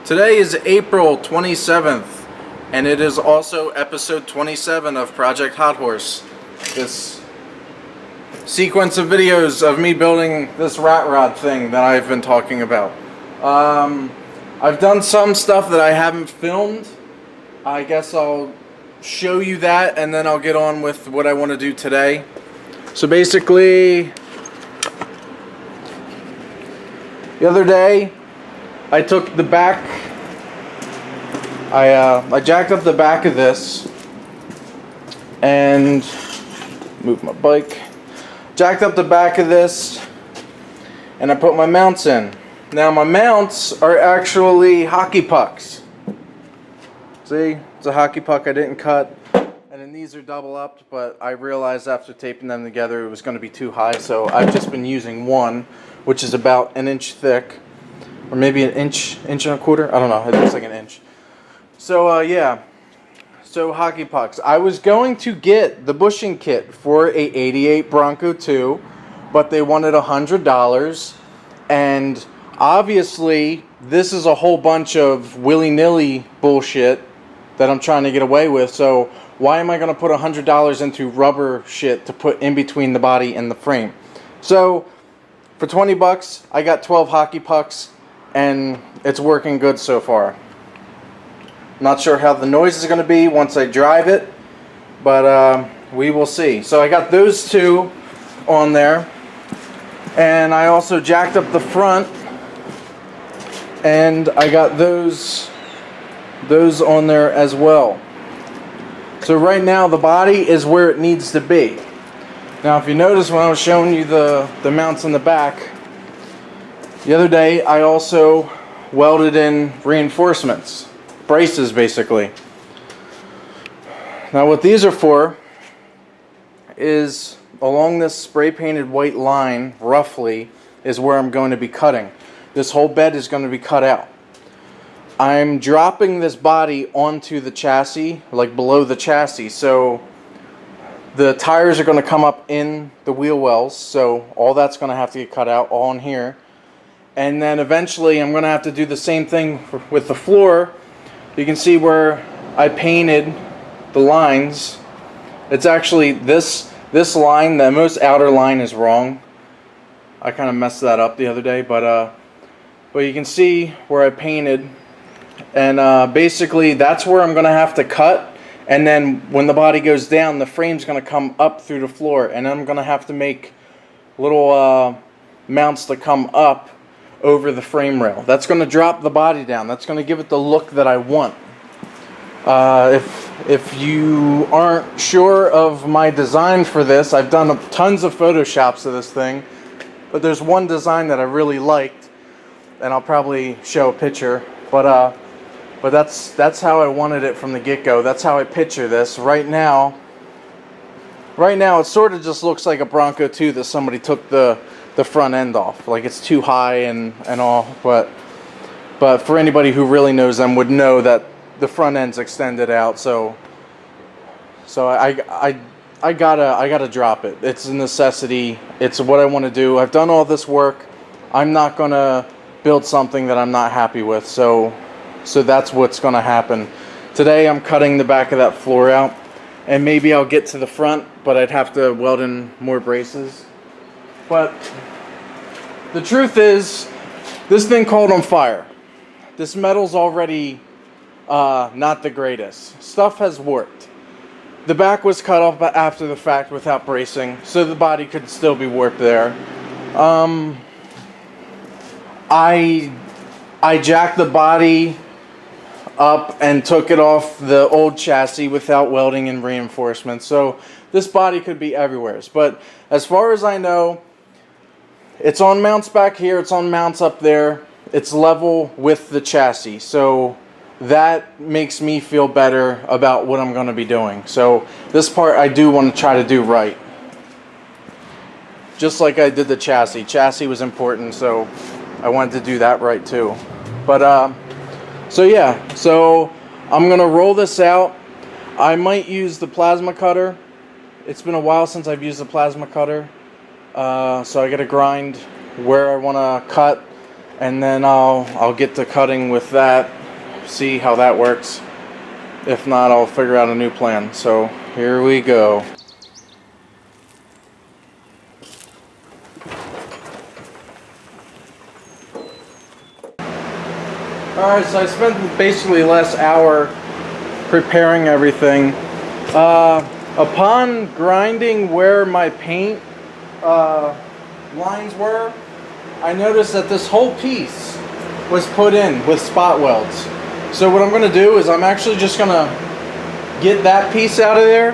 Today is April 27th, and it is also episode 27 of Project Hot Horse. This sequence of videos of me building this rat rod thing that I've been talking about. I've done some stuff that I haven't filmed. I guess I'll show you that, and then I'll get on with what I want to do today. So basically, the other day, I took the back, I jacked up the back of this and moved my bike. Jacked up the back of this and I put my mounts in. Now my mounts are actually hockey pucks. See, it's a hockey puck I didn't cut. And then these are double upped, but I realized after taping them together it was going to be too high, so I've just been using one, which is about an inch thick. Or maybe an inch and a quarter. I don't know. It looks like an inch. So yeah. So hockey pucks. I was going to get the bushing kit for a '88 Bronco 2, but they wanted $100, and obviously this is a whole bunch of willy-nilly bullshit that I'm trying to get away with. So why am I going to put $100 into rubber shit to put in between the body and the frame? So for 20 bucks, I got 12 hockey pucks. And it's working good so far. Not sure how the noise is going to be once I drive it, but we will see. So I got those two on there, and I also jacked up the front, and I got those on there as well. So right now the body is where it needs to be. Now if you notice when I was showing you the mounts in the back, the other day I also welded in reinforcements, braces basically. Now what these are for is along this spray painted white line roughly is where I'm going to be cutting. This whole bed is going to be cut out. I'm dropping this body onto the chassis, like below the chassis, so the tires are going to come up in the wheel wells, so all that's going to have to get cut out, all in here. And then eventually I'm going to have to do the same thing with the floor. You can see where I painted the lines. It's actually this line, the most outer line is wrong. I kind of messed that up the other day, but you can see where I painted. And basically that's where I'm going to have to cut. And then when the body goes down, the frame's going to come up through the floor. And I'm going to have to make little mounts to come up over the frame rail. That's going to drop the body down. That's going to give it the look that I want. If you aren't sure of my design for this, I've done tons of photoshops of this thing, but there's one design that I really liked, and I'll probably show a picture. But that's how I wanted it from the get-go. That's how I picture this. Right now it sort of just looks like a Bronco 2 that somebody took the front end off, like it's too high and all, but for anybody who really knows them would know that the front end's extended out, so I gotta drop it. It's a necessity. It's what I want to do. I've done all this work. I'm not gonna build something that I'm not happy with, so that's what's gonna happen. Today I'm cutting the back of that floor out, and maybe I'll get to the front, but I'd have to weld in more braces. But the truth is, this thing caught on fire. This metal's already not the greatest. Stuff has warped. The back was cut off after the fact without bracing, so the body could still be warped there. I jacked the body up and took it off the old chassis without welding in reinforcements, so this body could be everywhere. But as far as I know, it's on mounts back here, it's on mounts up there, it's level with the chassis, so that makes me feel better about what I'm going to be doing. So this part I do want to try to do right, just like I did the chassis. Chassis was important, so I wanted to do that right too. But so yeah, so I'm going to roll this out. I might use the plasma cutter. It's been a while since I've used the plasma cutter. So I got to grind where I want to cut and then I'll get to cutting with that, see how that works. If not, I'll figure out a new plan. So here we go. Alright, so I spent basically the last hour preparing everything. Upon grinding where my paint lines were, I noticed that this whole piece was put in with spot welds. So what I'm going to do is I'm actually just going to get that piece out of there,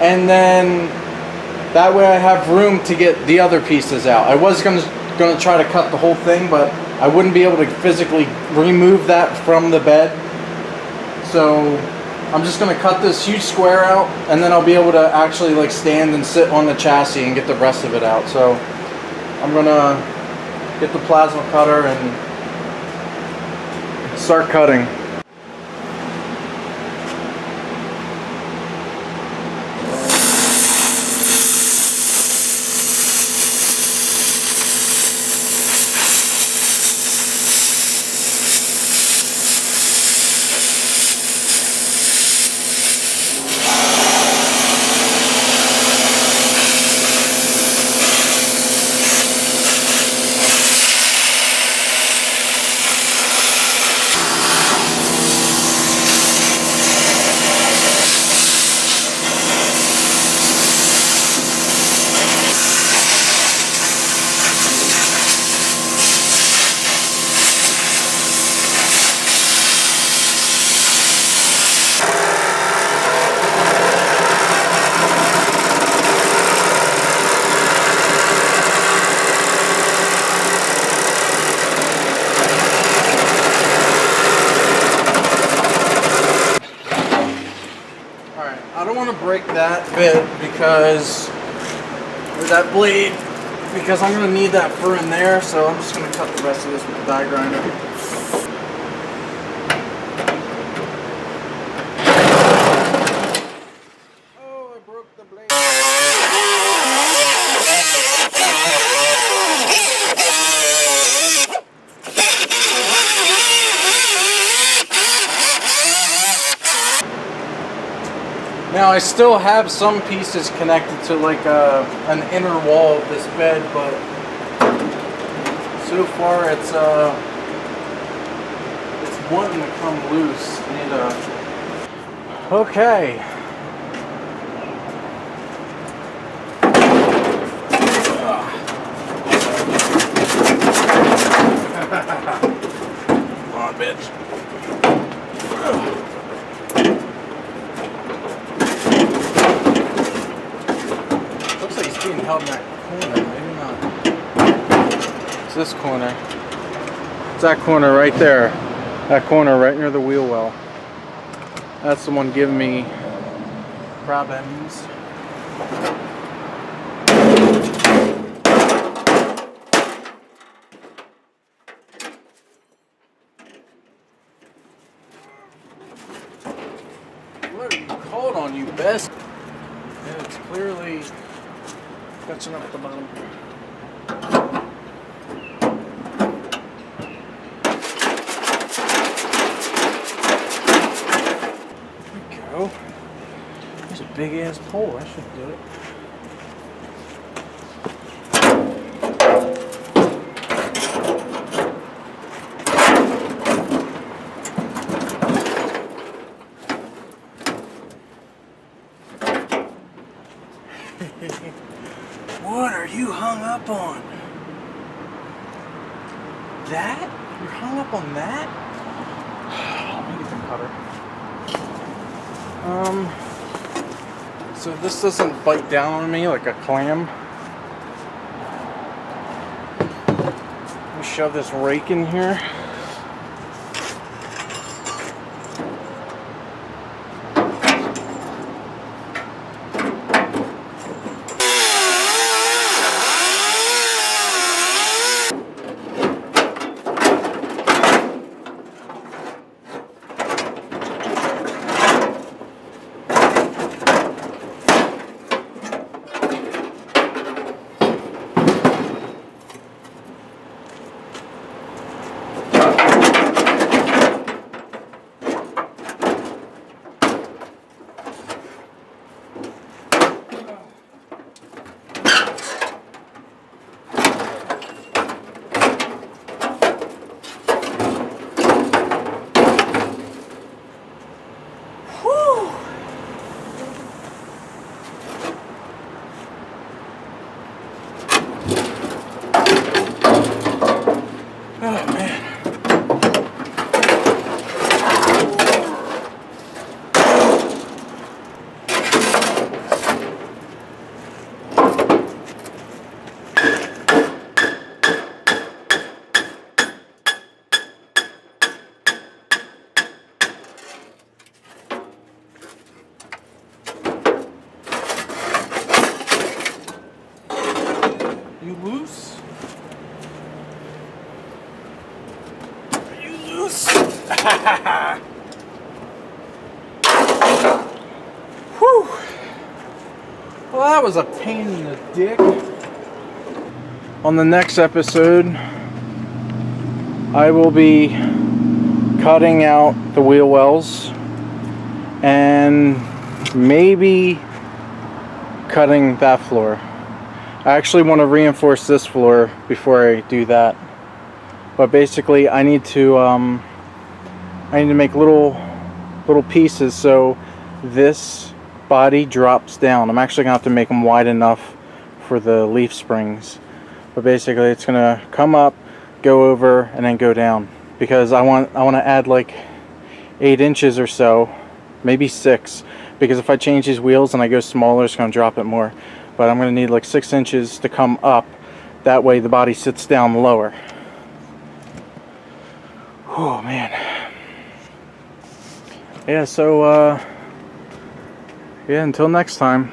and then that way I have room to get the other pieces out. I was going to try to cut the whole thing, but I wouldn't be able to physically remove that from the bed. So I'm just going to cut this huge square out, and then I'll be able to actually like stand and sit on the chassis and get the rest of it out. So I'm going to get the plasma cutter and start cutting. Break that bit because, or that blade, because I'm going to need that for in there, so I'm just going to cut the rest of this with the die grinder. Oh, I broke the blade. Now I still have some pieces connected to like an inner wall of this bed, but so far it's wanting to come loose. Okay. Come on, bitch. Being held in that corner, maybe not. It's this corner. It's that corner right there. That corner right near the wheel well. That's the one giving me problems. What are you called on, you best? Yeah, it's clearly catching up at the bottom. There we go. There's a big ass pole. That should do it. What are you hung up on? That? You're hung up on that? Let me get the cutter. So this doesn't bite down on me like a clam. Let me shove this rake in here. loose. Whew. Well, that was a pain in the dick. On the next episode, I will be cutting out the wheel wells and maybe cutting that floor. I actually want to reinforce this floor before I do that. But basically, I need to make little pieces so this body drops down. I'm actually gonna have to make them wide enough for the leaf springs. But basically, it's gonna come up, go over, and then go down, because I want to add like 8 inches or so, maybe 6, because if I change these wheels and I go smaller, it's gonna drop it more. But I'm gonna need like 6 inches to come up. That way, the body sits down lower. Oh man. Yeah, so yeah, until next time.